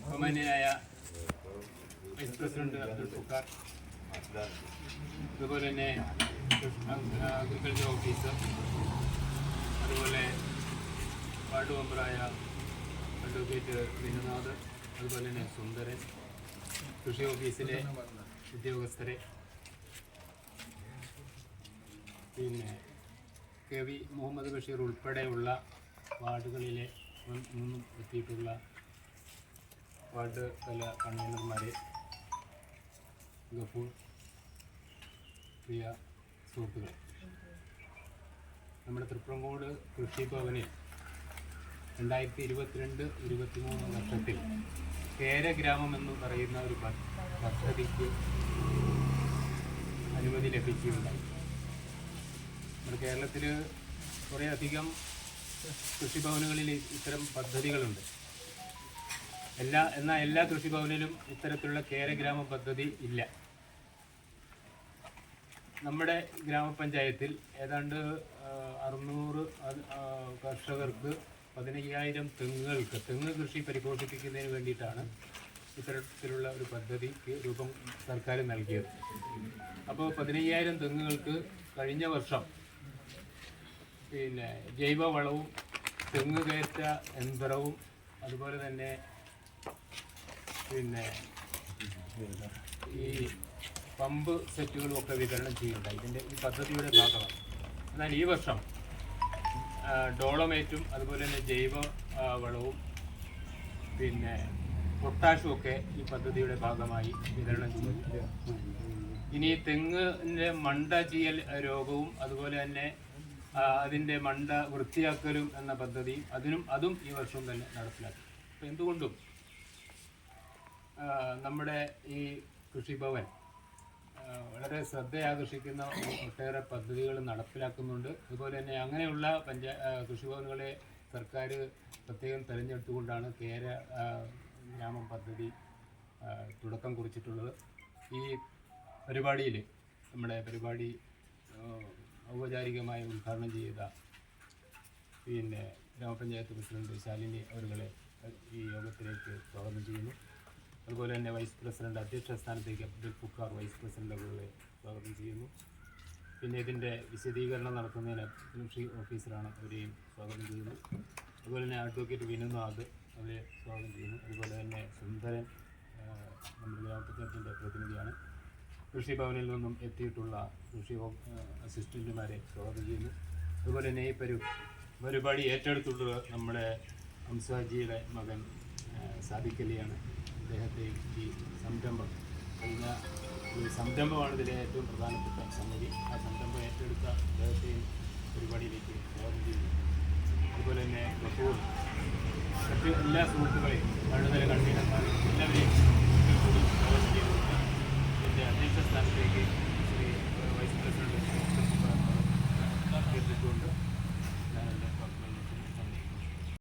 ബഹുമാന്യനായ vice president Abdul Fukhar, അതുപോലെ തന്നെ അഗ്രികൾച്ചർ ഓഫീസർ, അതുപോലെ വാർഡ് മെമ്പറായ അഡ്വക്കേറ്റ് വിനുനാഥ്, അതുപോലെ തന്നെ സുന്ദരൻ, കൃഷി ഓഫീസിലെ ഉദ്യോഗസ്ഥരെ, പിന്നെ കെ വി മുഹമ്മദ് ബഷീർ ഉൾപ്പെടെയുള്ള വാർഡുകളിലെ നിന്നും എത്തിയിട്ടുള്ള വാർഡ് തല കൺവീനർമാരെ, ഗഫൂർ, പ്രിയ സുഹൃത്തുക്കളെ, നമ്മുടെ തൃപ്രങ്ങോട് കൃഷിഭവനിൽ 2022-23 വർഷത്തിൽ കേരഗ്രാമം എന്ന് പറയുന്ന ഒരു പദ്ധതിക്ക് അനുമതി ലഭിക്കുകയുണ്ടായി. നമ്മുടെ കേരളത്തിൽ കുറേയധികം കൃഷിഭവനുകളിൽ ഇത്തരം പദ്ധതികളുണ്ട്. എന്നാൽ എല്ലാ കൃഷിഭവനിലും ഇത്തരത്തിലുള്ള കേരഗ്രാമ പദ്ധതി ഇല്ല. നമ്മുടെ ഗ്രാമപഞ്ചായത്തിൽ ഏതാണ്ട് 600 കർഷകർക്ക് 15,000 തെങ്ങ് കൃഷി പരിപോഷിപ്പിക്കുന്നതിന് വേണ്ടിയിട്ടാണ് ഇത്തരത്തിലുള്ള ഒരു പദ്ധതിക്ക് രൂപം സർക്കാർ നൽകിയത്. അപ്പോൾ 15,000 തെങ്ങുകൾക്ക് കഴിഞ്ഞ വർഷം പിന്നെ ജൈവവളവും തെങ്ങ് കയറ്റ യന്ത്രവും അതുപോലെ തന്നെ പിന്നെ ഈ പമ്പ് സെറ്റുകളും ഒക്കെ വിതരണം ചെയ്യുന്നുണ്ട്. ഈ പദ്ധതിയുടെ ഭാഗമാണ്. എന്നാൽ ഈ വർഷം ഡോളമേറ്റും അതുപോലെ തന്നെ ജൈവ വളവും പിന്നെ പൊട്ടാഷും ഒക്കെ ഈ പദ്ധതിയുടെ ഭാഗമായി വിതരണം ചെയ്യുന്നുണ്ട്. ഇനി തെങ്ങിൻ്റെ മണ്ട ചീയൽ രോഗവും അതുപോലെ തന്നെ അതിൻ്റെ മണ്ട വൃത്തിയാക്കലും എന്ന പദ്ധതിയും അതും ഈ വർഷം തന്നെ നടപ്പിലാക്കി. അപ്പോൾ എന്തുകൊണ്ടും നമ്മുടെ ഈ കൃഷിഭവൻ വളരെ ശ്രദ്ധയാകർഷിക്കുന്ന ഒട്ടേറെ പദ്ധതികൾ നടപ്പിലാക്കുന്നുണ്ട്. അതുപോലെ തന്നെ അങ്ങനെയുള്ള കൃഷിഭവനുകളെ സർക്കാർ പ്രത്യേകം തിരഞ്ഞെടുത്തുകൊണ്ടാണ് ഗ്രാമം പദ്ധതി തുടക്കം കുറിച്ചിട്ടുള്ളത്. ഈ പരിപാടിയിൽ നമ്മുടെ പരിപാടി ഔപചാരികമായി ഉദ്ഘാടനം ചെയ്ത പിന്നെ ഗ്രാമപഞ്ചായത്ത് പ്രസിഡന്റ് ശാലിനി അവരുകളെ ഈ യോഗത്തിലേക്ക് സ്വാഗതം ചെയ്യുന്നു. അതുപോലെ തന്നെ വൈസ് പ്രസിഡന്റ് അധ്യക്ഷ സ്ഥാനത്തേക്ക് അബ്ദുൽ ഫുഖാർ വൈസ് പ്രസിഡന്റ് അവരുകളെ സ്വാഗതം ചെയ്യുന്നു. പിന്നെ ഇതിൻ്റെ വിശദീകരണം നടത്തുന്നതിന് കൃഷി ഓഫീസറാണ്, അവരെയും സ്വാഗതം ചെയ്യുന്നു. അതുപോലെ തന്നെ അഡ്വക്കേറ്റ് വിനുനാഥ് അവരെ സ്വാഗതം ചെയ്യുന്നു. അതുപോലെ തന്നെ സുന്ദരൻ നമ്മുടെ ഗ്രാമപഞ്ചായത്തിൻ്റെ പ്രതിനിധിയാണ്. കൃഷിഭവനിൽ നിന്നും എത്തിയിട്ടുള്ള കൃഷി അസിസ്റ്റന്റുമാരെ സ്വാഗതം ചെയ്യുന്നു. അതുപോലെ തന്നെ ഈ പരിപാടി ഏറ്റെടുത്തിട്ടുള്ള നമ്മുടെ ഹംസാജിയുടെ മകൻ സാദിഖലിയാണ്. അദ്ദേഹത്തെ ഈ സംരംഭം ഒരു സംരംഭമാണ് ഇതിലെ ഏറ്റവും പ്രധാനപ്പെട്ട സംഗതി. ആ സംരംഭം ഏറ്റെടുത്ത അദ്ദേഹത്തെയും പരിപാടിയിലേക്ക് സ്വാഗതം ചെയ്യുന്നു. അതുപോലെ തന്നെ ഗഫൂർ, മറ്റ് എല്ലാ സുഹൃത്തുക്കളെയും വാർഡ് തല കൺവീനർമാരും എല്ലാവരെയും കൂടി സ്വാഗതം ചെയ്യുന്നുണ്ട്.